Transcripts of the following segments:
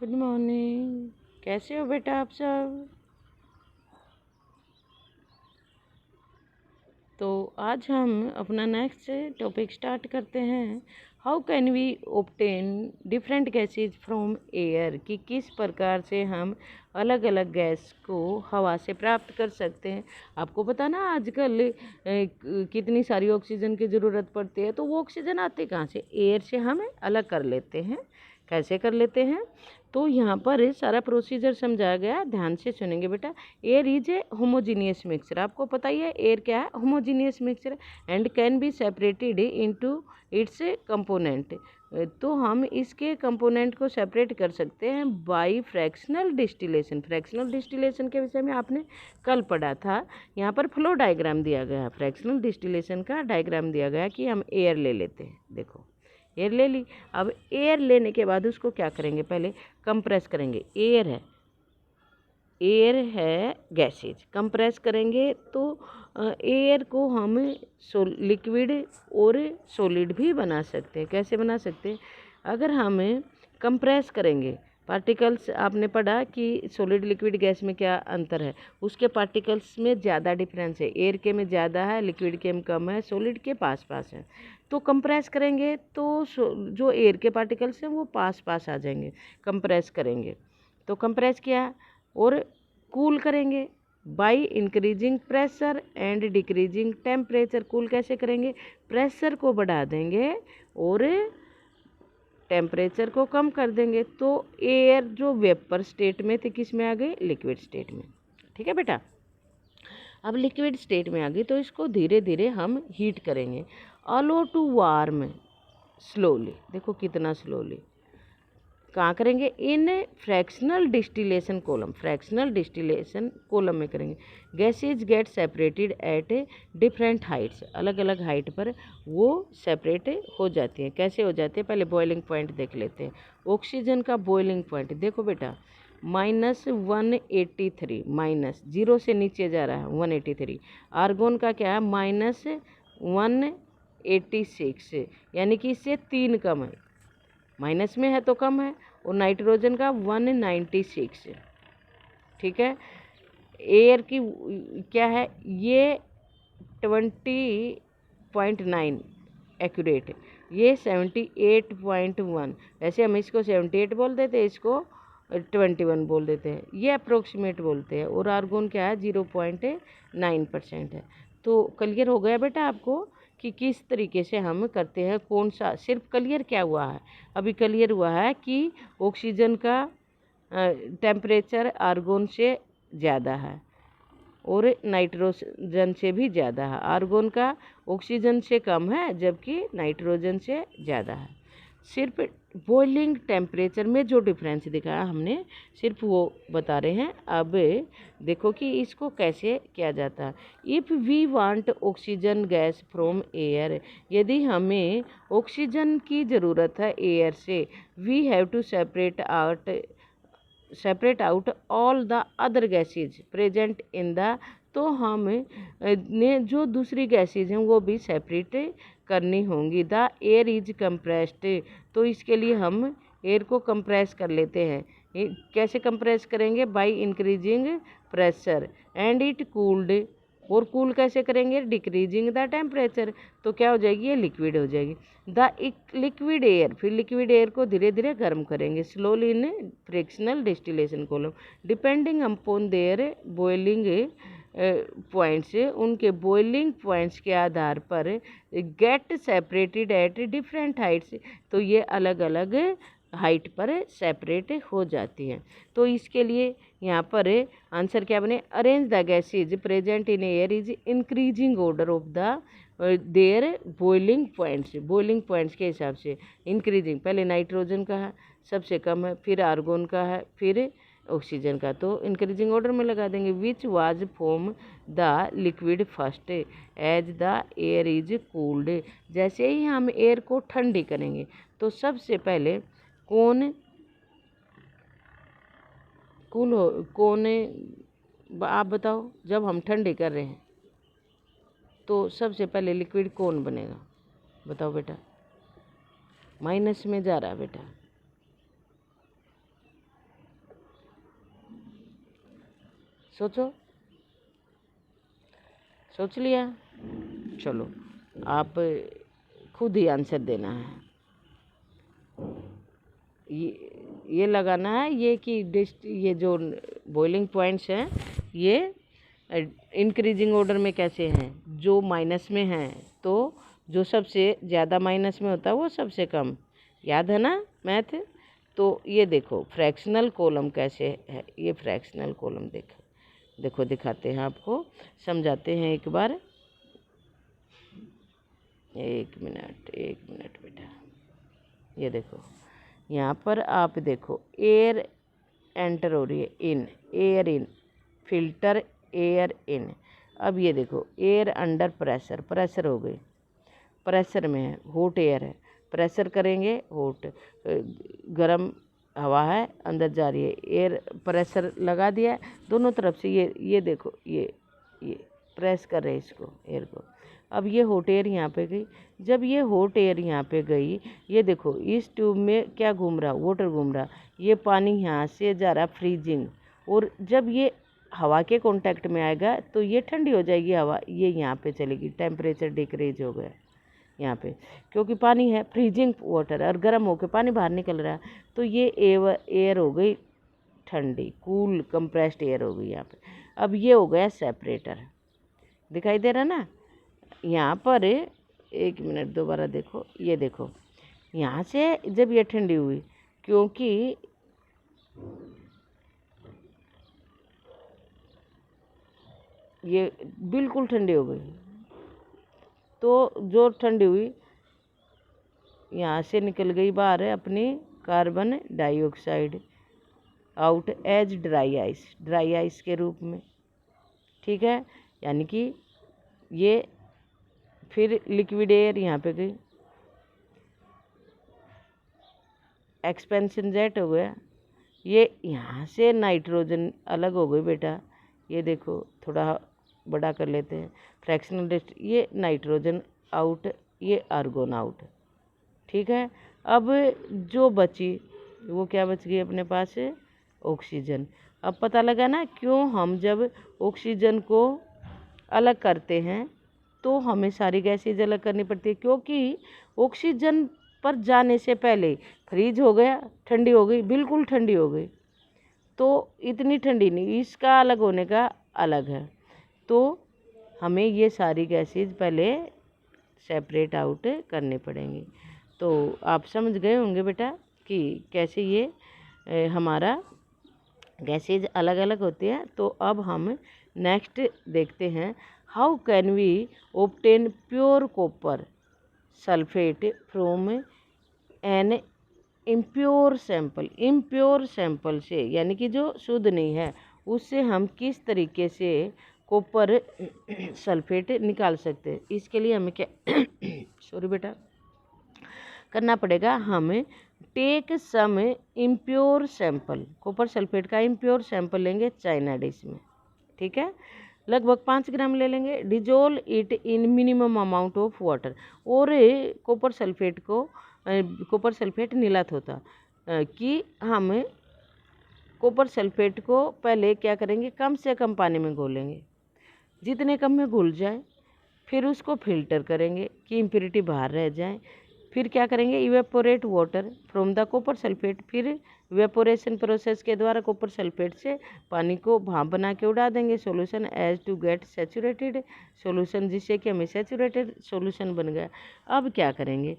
Good morning. कैसे हो बेटा आप सब? तो आज हम अपना नेक्स्ट टॉपिक स्टार्ट करते हैं। How can we obtain different gases from air, कि किस प्रकार से हम अलग अलग गैस को हवा से प्राप्त कर सकते हैं। आपको पता ना आजकल कितनी सारी ऑक्सीजन की ज़रूरत पड़ती है, तो वो ऑक्सीजन आती कहाँ से? एयर से हम अलग कर लेते हैं। कैसे कर लेते हैं? तो यहाँ पर सारा प्रोसीजर समझाया गया, ध्यान से सुनेंगे बेटा। Air is a homogeneous mixture. आपको पता ही है एयर क्या है? Homogeneous mixture and can be separated into its component. तो हम इसके कंपोनेंट को सेपरेट कर सकते हैं by fractional distillation. Fractional distillation के विषय में आपने कल पढ़ा था। यहाँ पर फ्लो डायग्राम दिया गया है, फ्रैक्शनल डिस्टिलेशन का डायग्राम दिया गया कि हम एयर ले लेते हैं। देखो एयर ले ली। अब एयर लेने के बाद उसको क्या करेंगे? पहले कंप्रेस करेंगे। एयर है गैसेज, कंप्रेस करेंगे तो एयर को हम लिक्विड और सॉलिड भी बना सकते हैं। कैसे बना सकते हैं? अगर हम कंप्रेस करेंगे, पार्टिकल्स आपने पढ़ा कि सॉलिड लिक्विड गैस में क्या अंतर है, उसके पार्टिकल्स में ज़्यादा डिफरेंस है। एयर के में ज़्यादा है, लिक्विड के में कम है, सॉलिड के पास पास है। तो कंप्रेस करेंगे तो जो एयर के पार्टिकल्स हैं वो पास पास आ जाएंगे। कंप्रेस करेंगे तो कंप्रेस किया और कूल करेंगे by increasing pressure and decreasing temperature. Cool कैसे करेंगे? प्रेशर को बढ़ा देंगे और टेम्परेचर को कम कर देंगे। तो एयर जो वेपर स्टेट में थे किस में आ गई? लिक्विड स्टेट में। ठीक है बेटा। अब लिक्विड स्टेट में आ गई तो इसको धीरे धीरे हम हीट करेंगे। Allow to warm slowly. देखो कितना स्लोली। कहाँ करेंगे? In fractional distillation column. Fractional distillation column में करेंगे। Gases get separated at different heights. अलग अलग हाइट पर वो सेपरेट हो जाती हैं। कैसे हो जाते हैं? पहले बॉइलिंग पॉइंट देख लेते हैं। ऑक्सीजन का बॉइलिंग पॉइंट देखो बेटा, -183, माइनस 0 से नीचे जा रहा है 183। आर्गोन का क्या है? -186, यानी कि इससे 3 कम है, माइनस में है तो कम है। और नाइट्रोजन का 196। ठीक है। एयर की क्या है? ये 20.9 एक्यूरेट, ये 78.1। वैसे हम इसको 78 बोल देते हैं, इसको 21 बोल देते हैं, ये अप्रोक्सीमेट बोलते हैं। और आर्गोन क्या है? 0.9% है। तो क्लियर हो गया बेटा आपको कि किस तरीके से हम करते हैं। कौन सा सिर्फ क्लियर क्या हुआ है? अभी क्लियर हुआ है कि ऑक्सीजन का टेम्परेचर आर्गोन से ज़्यादा है और नाइट्रोजन से भी ज़्यादा है। आर्गोन का ऑक्सीजन से कम है जबकि नाइट्रोजन से ज़्यादा है। सिर्फ बॉइलिंग टेम्परेचर में जो डिफरेंस दिखाया हमने, सिर्फ वो बता रहे हैं। अब देखो कि इसको कैसे किया जाता है। If we want oxygen gas from air, यदि हमें ऑक्सीजन की ज़रूरत है एयर से, we have to separate out all the other gases present in the. तो हम ने जो दूसरी गैसेज हैं वो भी सेपरेट करनी होंगी। द एयर इज कंप्रेस्ड, तो इसके लिए हम एयर को कंप्रेस कर लेते हैं। कैसे कंप्रेस करेंगे? By increasing pressure and it cooled. और कूल कैसे करेंगे? Decreasing the temperature. तो क्या हो जाएगी? ये लिक्विड हो जाएगी। द लिक्विड एयर, फिर लिक्विड एयर को धीरे धीरे गर्म करेंगे slowly in frictional distillation column depending upon their boiling points. उनके बॉइलिंग पॉइंट्स के आधार पर gate separated at different Heights. तो ये अलग अलग हाइट पर सेपरेट हो जाती हैं। तो इसके लिए यहाँ पर आंसर क्या बने? Arrange the gases present in air is increasing order of the there boiling points. Boiling points के हिसाब से इंक्रीजिंग, पहले नाइट्रोजन का है सबसे कम है, फिर आर्गोन का है, फिर ऑक्सीजन का। तो इंक्रीजिंग ऑर्डर में लगा देंगे। Which was form the liquid first as the air is cooled. जैसे ही हम एयर को ठंडी करेंगे तो सबसे पहले कौन कूल हो, कौन आप बताओ? जब हम ठंडी कर रहे हैं तो सबसे पहले लिक्विड कौन बनेगा? बताओ बेटा। माइनस में जा रहा है बेटा। सोचो, सोच लिया? चलो आप खुद ही आंसर देना है। ये लगाना है ये कि ये जो बॉइलिंग पॉइंट्स हैं ये इंक्रीजिंग ऑर्डर में कैसे हैं। जो माइनस में हैं तो जो सबसे ज़्यादा माइनस में होता है वो सबसे कम। याद है ना मैथ? तो ये देखो फ्रैक्शनल कॉलम कैसे है। ये फ्रैक्शनल कॉलम देखो दिखाते हैं आपको, समझाते हैं एक बार। एक मिनट बेटा, ये देखो यहाँ पर आप देखो एयर एंटर हो रही है, in air in, filter air in. अब ये देखो एयर अंडर प्रेशर, प्रेशर हो गई, प्रेशर में है, हॉट एयर है, प्रेशर करेंगे हॉट, गरम हवा है अंदर जा रही है, एयर प्रेशर लगा दिया है दोनों तरफ से। ये देखो ये प्रेस कर रहे हैं इसको एयर को। अब ये हॉट एयर यहाँ पे गई। जब ये हॉट एयर यहाँ पे गई, ये देखो इस ट्यूब में क्या घूम रहा, वाटर घूम रहा, ये पानी यहाँ से जा रहा फ्रीजिंग, और जब ये हवा के कांटेक्ट में आएगा तो ये ठंडी हो जाएगी हवा, ये यहाँ पे चलेगी, टेम्परेचर डिक्रीज हो गया यहाँ पे, क्योंकि पानी है फ्रीजिंग वाटर और गर्म होकर पानी बाहर निकल रहा है, तो ये एयर हो गई ठंडी, कूल कंप्रेस्ड एयर हो गई यहाँ पे। अब ये हो गया सेपरेटर, दिखाई दे रहा ना यहाँ पर। एक मिनट दोबारा देखो, ये देखो यहाँ से जब ये ठंडी हुई, क्योंकि ये बिल्कुल ठंडी हो गई, तो जो ठंडी हुई यहाँ से निकल गई बाहर अपनी carbon dioxide out as dry ice के रूप में, ठीक है। यानी कि ये फिर लिक्विड एयर यहाँ पे गई, एक्सपेंशन जेट हो गया, ये यहाँ से नाइट्रोजन अलग हो गई बेटा, ये देखो थोड़ा बड़ा कर लेते हैं, फ्रैक्शनल डिस्ट, ये नाइट्रोजन आउट, ये आर्गोन आउट, ठीक है। अब जो बची वो क्या बच गई अपने पास, ऑक्सीजन। अब पता लगा ना क्यों हम जब ऑक्सीजन को अलग करते हैं तो हमें सारी गैसेज अलग करनी पड़ती है, क्योंकि ऑक्सीजन पर जाने से पहले फ्रीज हो गया, ठंडी हो गई, बिल्कुल ठंडी हो गई, तो इतनी ठंडी नहीं, इसका अलग होने का अलग है, तो हमें ये सारी गैसेज पहले सेपरेट आउट करने पड़ेंगी। तो आप समझ गए होंगे बेटा कि कैसे ये हमारा गैसेज अलग अलग होती है। तो अब हम नेक्स्ट देखते हैं, how can we obtain pure copper sulphate from an impure sample. Impure sample से यानी कि जो शुद्ध नहीं है, उससे हम किस तरीके से कॉपर सल्फेट निकाल सकते हैं। इसके लिए हमें क्या सॉरी बेटा करना पड़ेगा, हमें take some impure sample, copper sulphate का इम्प्योर सैंपल लेंगे चाइना डिश में, ठीक है, लगभग 5 ग्राम ले लेंगे, dissolve it in minimum amount of water. और कॉपर सल्फेट नीलात होता कि हम कॉपर सल्फेट को पहले क्या करेंगे, कम से कम पानी में घोलेंगे, जितने कम में घुल जाए, फिर उसको फिल्टर करेंगे कि इम्प्योरिटी बाहर रह जाए। फिर क्या करेंगे, evaporate water from the copper sulphate, फिर इवेपोरेशन प्रोसेस के द्वारा कॉपर सल्फेट से पानी को भाप बना के उड़ा देंगे solution as to get saturated solution, जिससे कि हमें सैचुरेटेड सॉल्यूशन बन गया। अब क्या करेंगे,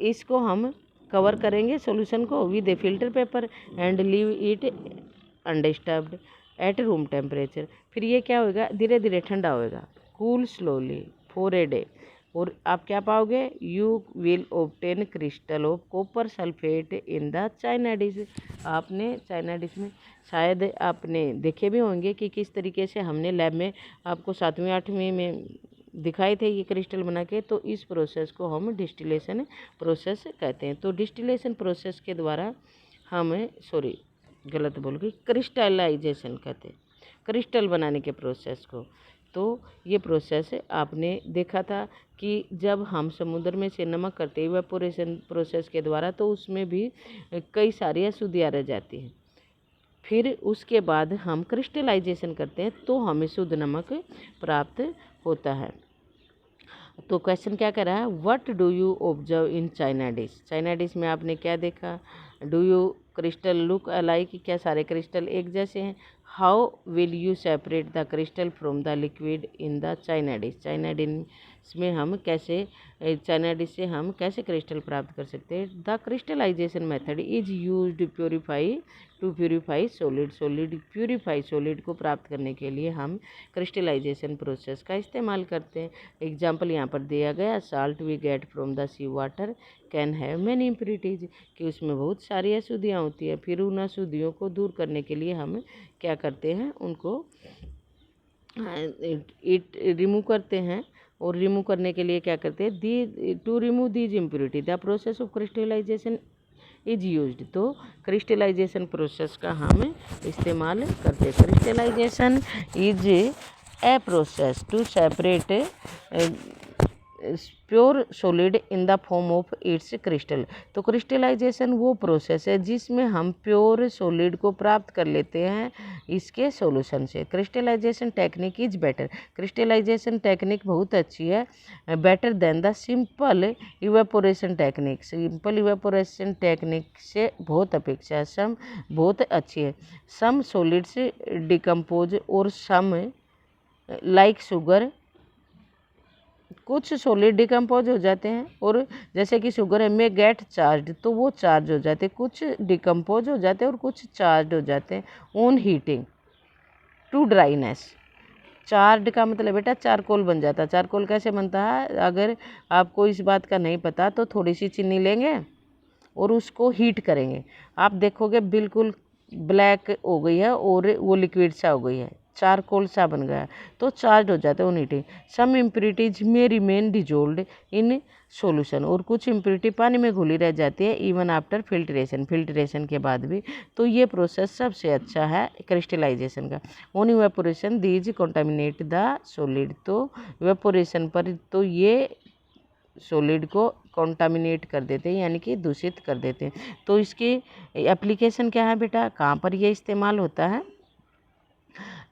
इसको हम कवर करेंगे सॉल्यूशन को with A filter paper and leave it undisturbed at room temperature. फिर ये क्या होगा, धीरे धीरे ठंडा होएगा, cool slowly for a day, और आप क्या पाओगे, you will obtain crystal of copper sulphate in the China dish. आपने चाइना डिश में शायद आपने देखे भी होंगे कि किस तरीके से हमने लैब में आपको 7वीं 8वीं में दिखाए थे ये क्रिस्टल बना के। तो इस प्रोसेस को हम डिस्टिलेशन प्रोसेस कहते हैं। तो डिस्टिलेशन प्रोसेस के द्वारा हम गलत बोल गई, क्रिस्टलाइजेशन कहते हैं, क्रिस्टल बनाने के प्रोसेस को। तो ये प्रोसेस आपने देखा था कि जब हम समुद्र में से नमक करते हैं इवेपोरेशन प्रोसेस के द्वारा, तो उसमें भी कई सारी अशुद्धियाँ रह जाती हैं। फिर उसके बाद हम क्रिस्टलाइजेशन करते हैं तो हमें शुद्ध नमक प्राप्त होता है। तो क्वेश्चन क्या कर रहा है, what do you observe in China dish. China dish में आपने क्या देखा, do you crystal look alike, क्या सारे क्रिस्टल एक जैसे हैं। How will you separate the crystal from the liquid in the China dish. China dish में हम कैसे, चाइना डिश से हम कैसे क्रिस्टल प्राप्त कर सकते हैं। The crystallisation method is used to purify solid. Purify solid को प्राप्त करने के लिए हम क्रिस्टलाइजेशन प्रोसेस का इस्तेमाल करते हैं। एग्जाम्पल यहाँ पर दिया गया, salt we get from the sea water can have many impurities, कि उसमें बहुत सारी अशुद्धियाँ होती है। फिर उन अशुद्धियों को दूर करने के लिए हम क्या करते हैं, उनको रिमूव करते हैं। और रिमूव करने के लिए क्या करते हैं, to remove these impurity the process of crystallisation is used. तो क्रिस्टलाइजेशन प्रोसेस का हम इस्तेमाल करते हैं। Crystallisation is a process to separate pure solid in the form of its crystal. तो क्रिस्टलाइजेशन वो प्रोसेस है जिसमें हम प्योर सॉलिड को प्राप्त कर लेते हैं इसके सॉल्यूशन से। Crystallisation technique is better. Crystallisation technique बहुत अच्छी है, better than the simple evaporation technique. Simple evaporation technique से बहुत अपेक्षा सम बहुत अच्छी है। सम सॉलिड्स डिकम्पोज और सम लाइक शुगर, कुछ सॉलिड डिकम्पोज हो जाते हैं और जैसे कि शुगर में गेट चार्ज, तो वो चार्ज हो जाते हैं। कुछ डिकम्पोज हो जाते हैं और कुछ चार्ज हो जाते हैं on heating to dryness. Charred का मतलब बेटा चारकोल बन जाता है। चारकोल कैसे बनता है, अगर आपको इस बात का नहीं पता तो थोड़ी सी चीनी लेंगे और उसको हीट करेंगे, आप देखोगे बिल्कुल ब्लैक हो गई है और वो लिक्विड सा हो गई है, चारकोल सा बन गया, तो चार्ज हो जाते हैं ऑन हीटिंग। सम इम्प्योरिटीज में रिमेन डिजोल्ड इन सॉल्यूशन, और कुछ इम्प्योरिटी पानी में घुली रह जाती है इवन आफ्टर फिल्ट्रेशन, फिल्ट्रेशन के बाद भी। तो ये प्रोसेस सबसे अच्छा है क्रिस्टलाइजेशन का। On evaporation these contaminate the solid. तो इवेपोरेशन पर तो ये सॉलिड को कंटामिनेट कर देते हैं, यानी कि दूषित कर देते हैं। तो इसकी एप्लीकेशन क्या है बेटा, कहाँ पर ये इस्तेमाल होता है,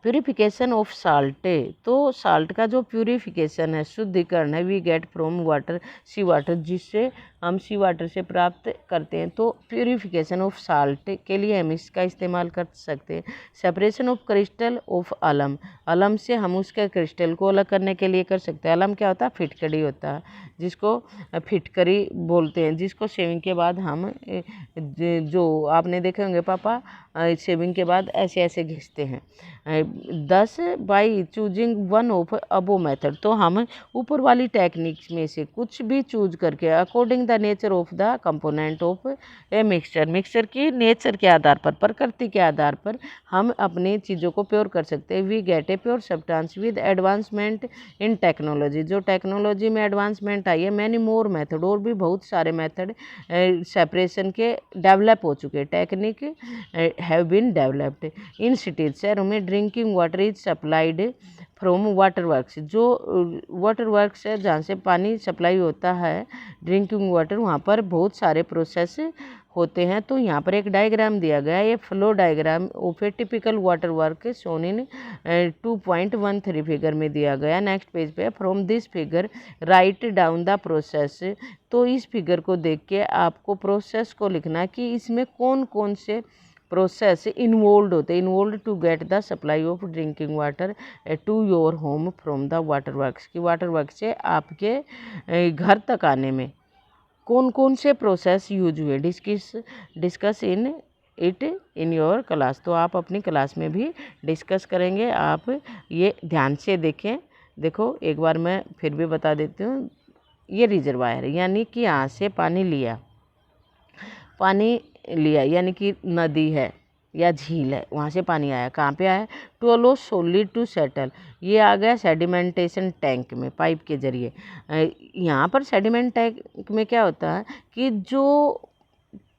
प्यूरिफिकेशन ऑफ साल्ट। तो साल्ट का जो प्यूरिफिकेशन है, शुद्धिकरण है, we get from water sea water, जिससे हम सी वाटर से प्राप्त करते हैं। तो प्यूरिफिकेशन ऑफ साल्ट के लिए हम इसका इस्तेमाल कर सकते हैं। सेपरेशन ऑफ क्रिस्टल ऑफ अलम, अलम से हम उसके क्रिस्टल को अलग करने के लिए कर सकते हैं। अलम क्या होता है, फिटकरी होता है, जिसको फिटकरी बोलते हैं, जिसको शेविंग के बाद हम जो आपने देखे होंगे पापा शेविंग के बाद ऐसे ऐसे घिसते हैं। 10 by choosing one of above method. तो हम ऊपर वाली टेक्निक्स में से कुछ भी चूज करके according the nature of the component of a mixture, mixture की नेचर के आधार पर, प्रकृति के आधार पर हम अपनी चीज़ों को प्योर कर सकते हैं। We get a pure substance with advancement in technology. जो टेक्नोलॉजी में एडवांसमेंट आई है, मैनी मोर मेथड, और भी बहुत सारे मेथड सेपरेशन के डेवलप हो चुके। Technique have been developed in cities. शहरों में drinking water is supplied from water works. जो वाटर वर्क्स है जहाँ से पानी सप्लाई होता है ड्रिंकिंग वाटर, वहाँ पर बहुत सारे प्रोसेस होते हैं। तो यहाँ पर एक डायग्राम दिया गया है, ये flow diagram of A typical water work shown in 2.13 figure में दिया गया। नेक्स्ट पेज पे, from this figure write down the process. तो इस फिगर को देख के आपको प्रोसेस को लिखना कि इसमें कौन कौन से प्रोसेस इन्वॉल्व होते हैं। Involve to get the supply of drinking water to your home from the water works, की वाटर वर्क से आपके घर तक आने में कौन कौन से प्रोसेस यूज हुए। Discuss in it in your class. तो आप अपनी क्लास में भी डिस्कस करेंगे। आप ये ध्यान से देखें। देखो एक बार मैं फिर भी बता देती हूँ, ये रिजर्वायर यानी कि यहाँ से पानी लिया यानी कि नदी है या झील है, वहाँ से पानी आया, कहाँ पे आया, to allow solid to settle, ये आ गया सेडिमेंटेशन टैंक में पाइप के जरिए। यहाँ पर सेडिमेंट टैंक में क्या होता है कि जो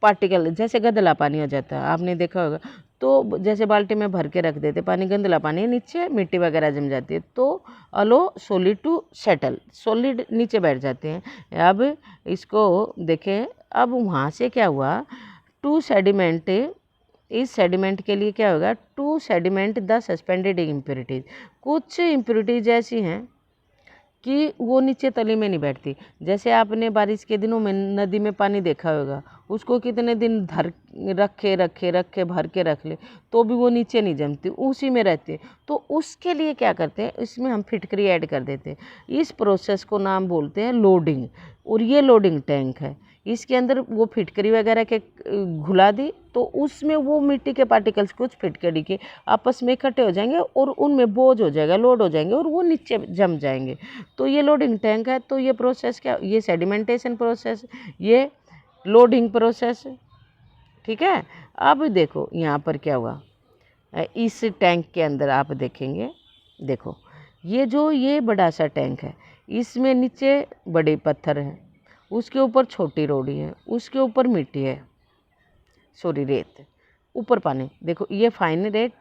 पार्टिकल जैसे गंदला पानी हो जाता है, आपने देखा होगा, तो जैसे बाल्टी में भर के रख देते पानी, गंदला पानी, नीचे मिट्टी वगैरह जम जाती है, तो अलो सॉलिड टू सेटल, सॉलिड नीचे बैठ जाते हैं। अब इसको देखें, अब वहाँ से क्या हुआ, टू सेडिमेंट इस सेडिमेंट के लिए क्या होगा, to sediment the suspended impurities. कुछ इम्प्योरिटीज ऐसी हैं कि वो नीचे तली में नहीं बैठती। जैसे आपने बारिश के दिनों में नदी में पानी देखा होगा, उसको कितने दिन रखे भर के रख ले तो भी वो नीचे नहीं जमती, उसी में रहती है। तो उसके लिए क्या करते हैं, इसमें हम फिटकरी ऐड कर देते हैं। इस प्रोसेस को नाम बोलते हैं लोडिंग, और ये लोडिंग टैंक है। इसके अंदर वो फिटकरी वगैरह के घुला दी तो उसमें वो मिट्टी के पार्टिकल्स कुछ फिटकरी के आपस में इकट्ठे हो जाएंगे और उनमें बोझ हो जाएगा, लोड हो जाएंगे और वो नीचे जम जाएंगे। तो ये लोडिंग टैंक है। तो ये प्रोसेस क्या, ये सेडिमेंटेशन प्रोसेस, ये लोडिंग प्रोसेस, ठीक है। अब देखो यहाँ पर क्या हुआ, इस टैंक के अंदर आप देखेंगे, देखो ये बड़ा सा टैंक है, इसमें नीचे बड़े पत्थर हैं, उसके ऊपर छोटी रोड़ी है, उसके ऊपर मिट्टी है, रेत, ऊपर पानी। देखो ये फाइन रेत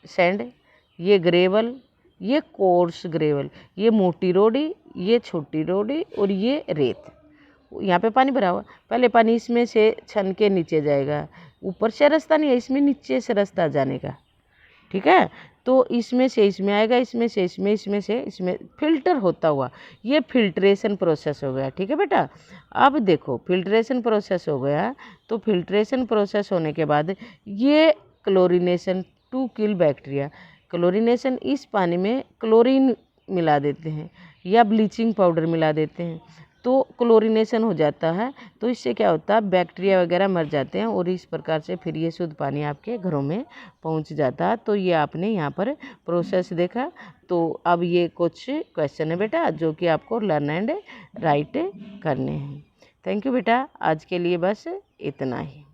सैंड, ये ग्रेवल, ये कोर्स ग्रेवल, ये मोटी रोड़ी, ये छोटी रोड़ी और ये रेत। यहाँ पे पानी भरा हुआ, पहले पानी इसमें से छन के नीचे जाएगा, ऊपर से रास्ता नहीं है, इसमें नीचे से रास्ता जाने का, ठीक है। तो इसमें से इसमें आएगा, इसमें से इसमें, इसमें से इसमें, फिल्टर होता हुआ, ये फिल्ट्रेशन प्रोसेस हो गया, ठीक है बेटा। अब देखो फिल्ट्रेशन प्रोसेस हो गया, तो फिल्ट्रेशन प्रोसेस होने के बाद ये chlorination to kill bacteria, chlorination, इस पानी में क्लोरीन मिला देते हैं या ब्लीचिंग पाउडर मिला देते हैं, तो क्लोरीनेशन हो जाता है। तो इससे क्या होता है, बैक्टीरिया वगैरह मर जाते हैं और इस प्रकार से फिर ये शुद्ध पानी आपके घरों में पहुंच जाता है। तो ये आपने यहाँ पर प्रोसेस देखा। तो अब ये कुछ क्वेश्चन है बेटा जो कि आपको लर्न एंड राइट करने हैं। थैंक यू बेटा, आज के लिए बस इतना ही।